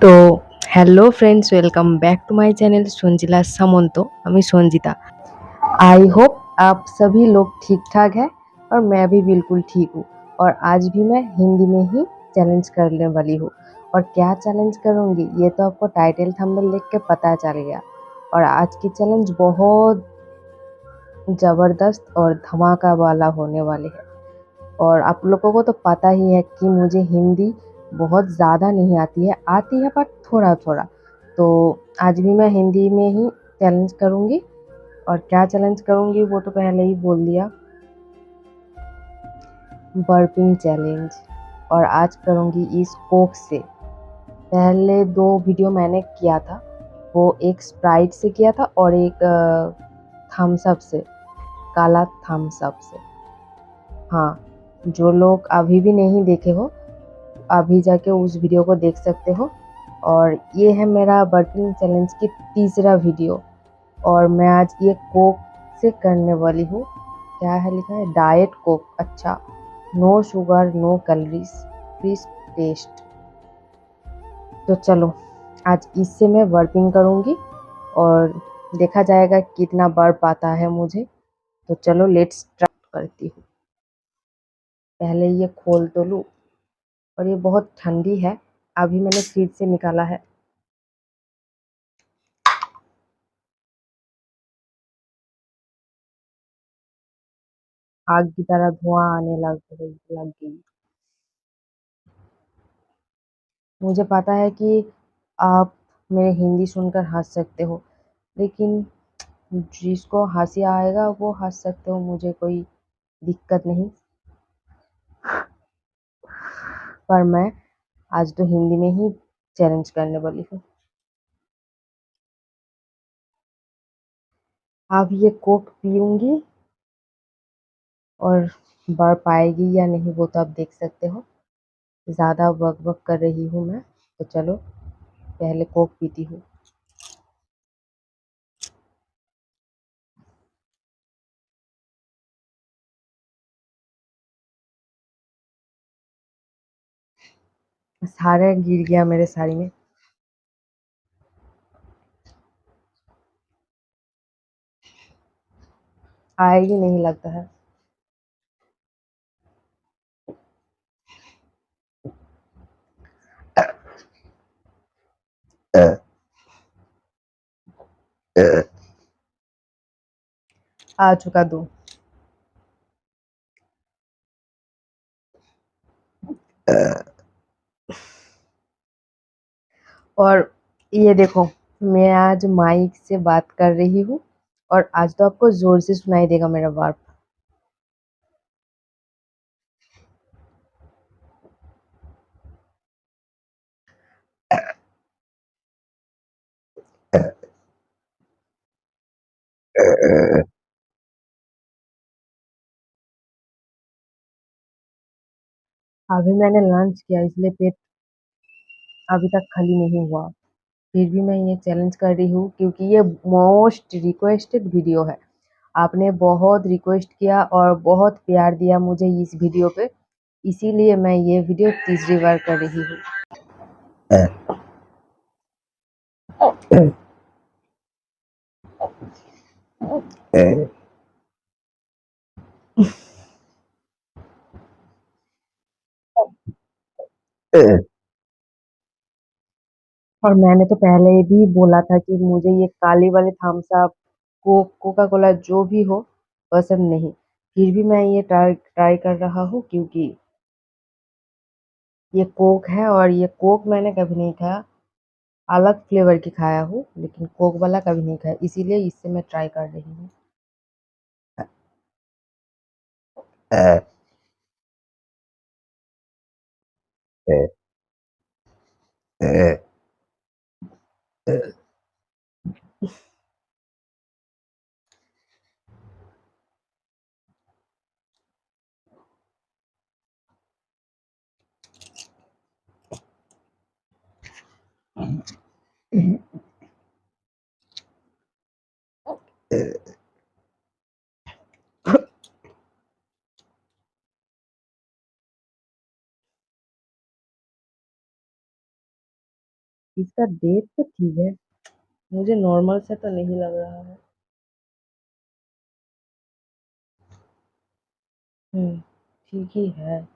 তো hello friends welcome back to my channel Sanjila Samant. আমি Sanjita. I hope आप सभी लोग ठीक ठाक हैं और मैं भी बिल्कुल ठीक हूँ। और आज भी मैं हिंदी में ही चैलेंज करने वाली हूँ। और क्या चैलेंज करूँगी ये तो आपको टाइटल थंबनेल देख के पता चल गया। और आज की चैलेंज बहुत ज़बरदस्त और धमाका वाला होने वाली है। और आप लोगों को तो पता ही है कि मुझे हिंदी बहुत ज़्यादा नहीं आती है पर थोड़ा-थोड़ा। तो आज भी मैं हिंदी में ही चैलेंज करूँगी। और क्या चैलेंज करूँगी वो तो पहले ही बोल दिया, बर्पिंग चैलेंज। और आज करूँगी इस कोक से। पहले 2 वीडियो मैंने किया था, वो एक स्प्राइट से किया था और एक थम्स अप से, काला थम्स अप से। हाँ, जो लोग अभी भी नहीं देखे हो अभी जाके उस वीडियो को देख सकते हो। और ये है मेरा बर्पिंग चैलेंज की तीसरा वीडियो। और मैं आज ये कोक से करने वाली हूँ। क्या है लिखा है, डाइट कोक। अच्छा, no sugar no calories crisp taste. तो चलो आज इससे मैं बर्पिंग करूँगी और देखा जाएगा कितना बर्प आता है मुझे। तो चलो लेट्स स्टार्ट करती हूँ। पहले ये खोल तो लूँ। और ये बहुत ठंडी है, अभी मैंने फ्रिज से निकाला है। आग की तरह धुआं आने लग गई। मुझे पता है कि आप मेरे हिंदी सुनकर हंस सकते हो, लेकिन जिसको हंसी आएगा वो हंस सकते हो, मुझे कोई दिक्कत नहीं। पर मैं आज तो हिंदी में ही चैलेंज करने वाली हूँ। अब ये कोक पीऊँगी और बढ़ पाएगी या नहीं वो तो आप देख सकते हो। ज़्यादा बक-बक कर रही हूँ मैं, तो चलो पहले कोक पीती हूँ। सारा गिर गया मेरे साड़ी में। आएगी नहीं लगता है। आ चुका 2। और ये देखो, मैं आज माइक से बात कर रही हूँ और आज तो आपको ज़ोर से सुनाई देगा मेरा बर्प। अभी मैंने लंच किया इसलिए पेट अभी तक खाली नहीं हुआ। फिर भी मैं ये चैलेंज कर रही हूँ क्योंकि ये मोस्ट रिक्वेस्टेड वीडियो है। आपने बहुत रिक्वेस्ट किया और बहुत प्यार दिया मुझे इस वीडियो पे, इसीलिए मैं ये वीडियो तीसरी बार कर रही हूँ। और मैंने तो पहले भी बोला था कि मुझे ये काली वाले थम्स अप, कोका कोला जो भी हो पसंद नहीं। फिर भी मैं ये ट्राई ट्राई कर रहा हूँ क्योंकि ये कोक है और ये कोक मैंने कभी नहीं खाया। अलग फ्लेवर की खाया हूँ लेकिन कोक वाला कभी नहीं खाया, इसीलिए इससे मैं ट्राई कर रही हूँ। इसका डेट तो ठीक है, मुझे नॉर्मल से तो नहीं लग रहा है। ठीक ही है।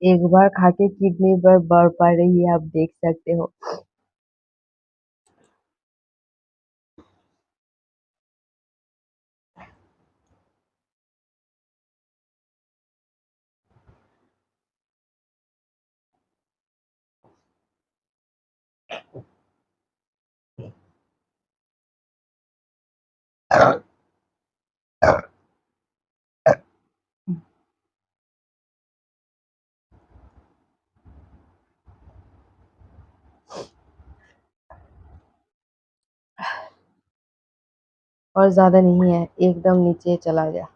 एक बार खा के कितनी बार बढ़ पा रही है आप देख सकते हो। और ज्यादा नहीं है, एकदम नीचे चला गया।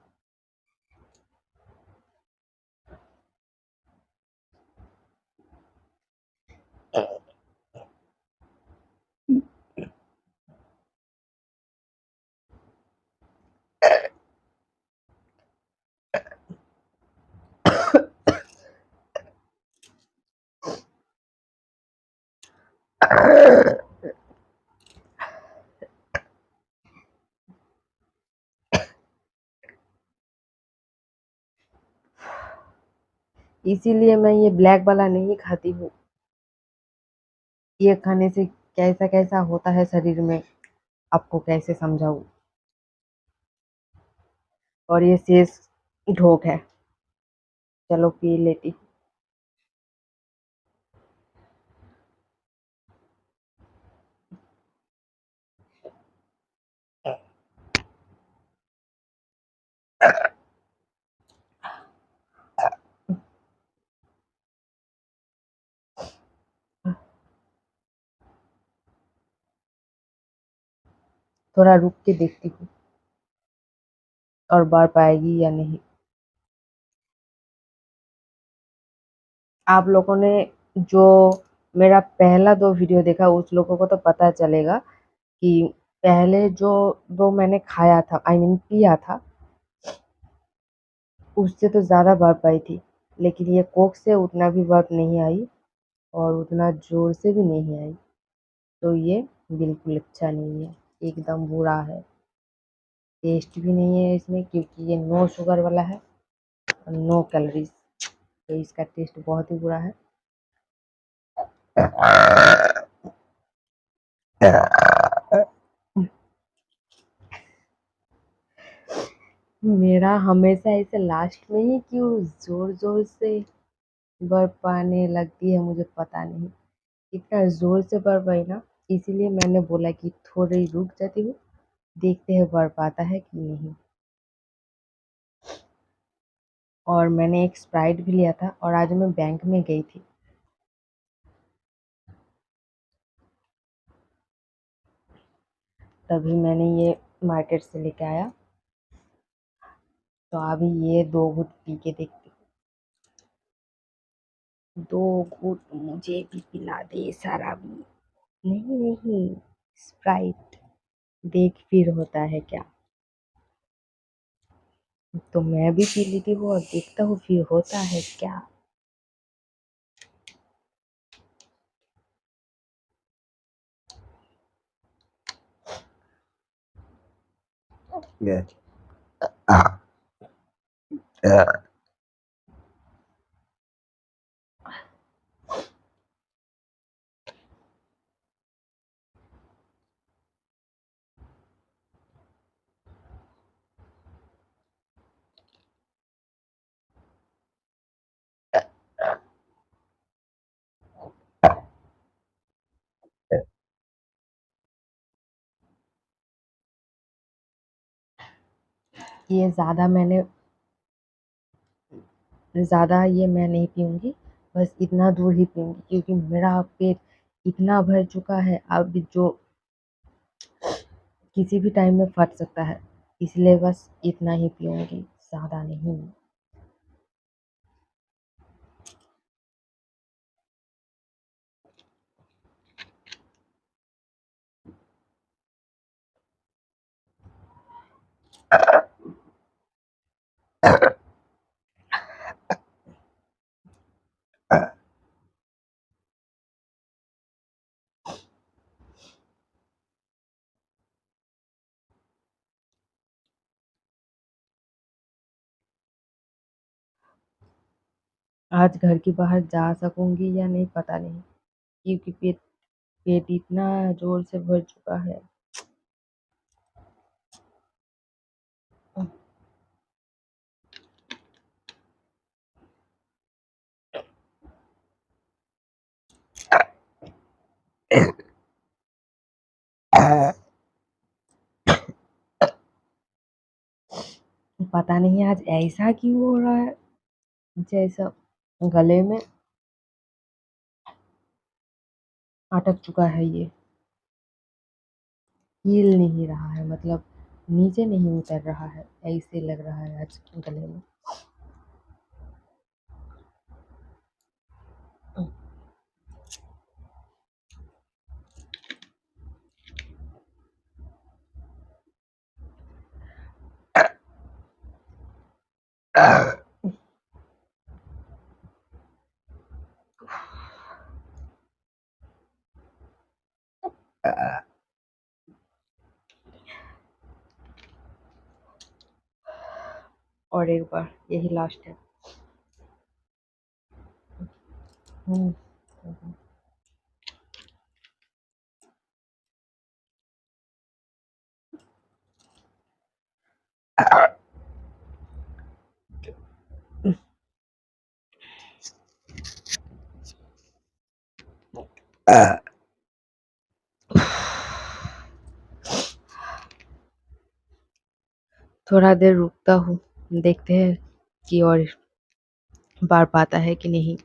इसीलिए मैं ये ब्लैक वाला नहीं खाती हूँ। ये खाने से कैसा कैसा होता है शरीर में, आपको कैसे समझाऊं। और ये शेष ढोक है। चलो पी लेती। थोड़ा रुक के देखती हूँ और बढ़ पाएगी या नहीं। आप लोगों ने जो मेरा पहला 2 वीडियो देखा उस लोगों को तो पता चलेगा कि पहले जो 2 मैंने खाया था, आई मीन पिया था, उससे तो ज़्यादा बर्फ आई थी। लेकिन ये कोक से उतना भी बर्फ नहीं आई और उतना ज़ोर से भी नहीं आई। तो ये बिल्कुल अच्छा नहीं है, एकदम बुरा है। टेस्ट भी नहीं है इसमें क्योंकि ये नो शुगर वाला है और नो कैलोरीज। तो इसका टेस्ट बहुत ही बुरा है। मेरा हमेशा ऐसे लास्ट में ही क्यों जोर जोर से बर्फ आने लगती है, मुझे पता नहीं। इतना जोर से बर्फ आई ना, इसीलिए मैंने बोला कि थोड़ी रुक जाती हूँ, देखते हैं बर्फ आता है कि नहीं। और मैंने एक स्प्राइट भी लिया था और आज मैं बैंक में गई थी, तभी मैंने ये मार्केट से लेके आया। तो अभी ये 2 घूंट पी के देखती हूँ। 2 घूंट मुझे भी पिला दे सारा भी। नहीं नहीं, स्प्राइट। देख फिर होता है क्या। तो मैं भी पी लेती हूँ और देखता हूँ फिर होता है क्या। Yeah. ये ज़्यादा ये मैं नहीं पीऊँगी, बस इतना दूर ही पीऊँगी क्योंकि मेरा पेट इतना भर चुका है अब जो किसी भी टाइम में फट सकता है, इसलिए बस इतना ही पीऊँगी, ज़्यादा नहीं। आज घर के बाहर जा सकूँगी या नहीं पता नहीं, क्योंकि पेट पेट इतना ज़ोर से भर चुका है। पता नहीं आज ऐसा क्यों हो रहा है, जैसा गले में अटक चुका है ये, हिल नहीं रहा है, मतलब नीचे नहीं उतर रहा है, ऐसे लग रहा है आज गले में। और एक बार, यही लास्ट है। हम्म, थोड़ा देर रुकता हूँ, देखते हैं कि और बार पाता है कि नहीं।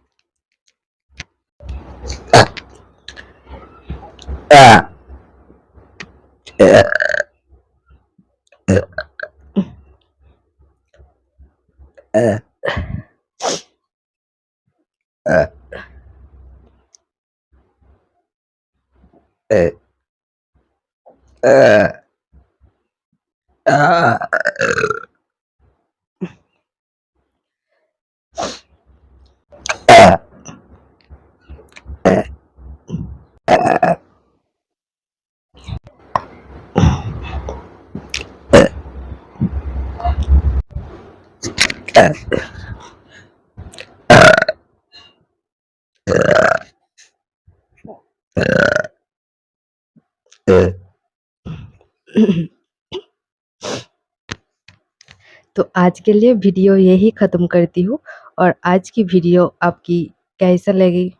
तो आज के लिए वीडियो यही ख़त्म करती हूँ, और आज की वीडियो आपकी कैसा लगी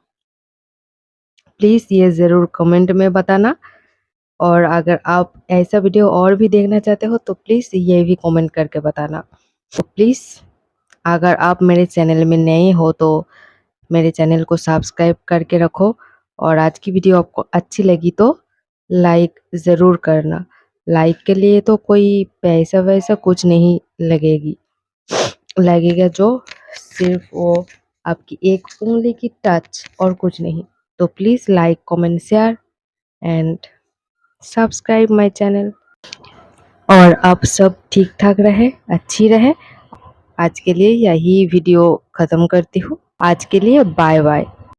प्लीज़ ये ज़रूर कमेंट में बताना, और अगर आप ऐसा वीडियो और भी देखना चाहते हो तो प्लीज़ ये भी कमेंट करके बताना। तो प्लीज़ अगर आप मेरे चैनल में नए हो तो मेरे चैनल को सब्सक्राइब करके रखो, और आज की वीडियो आपको अच्छी लगी तो लाइक ज़रूर करना। लाइक के लिए तो कोई पैसा वैसा कुछ नहीं लगेगा, जो सिर्फ वो आपकी एक उंगली की टच और कुछ नहीं। तो please like comment share and subscribe my channel, और आप सब ठीक ठाक रहे, अच्छी रहे। आज के लिए यही वीडियो ख़त्म करती हूँ। आज के लिए बाय बाय।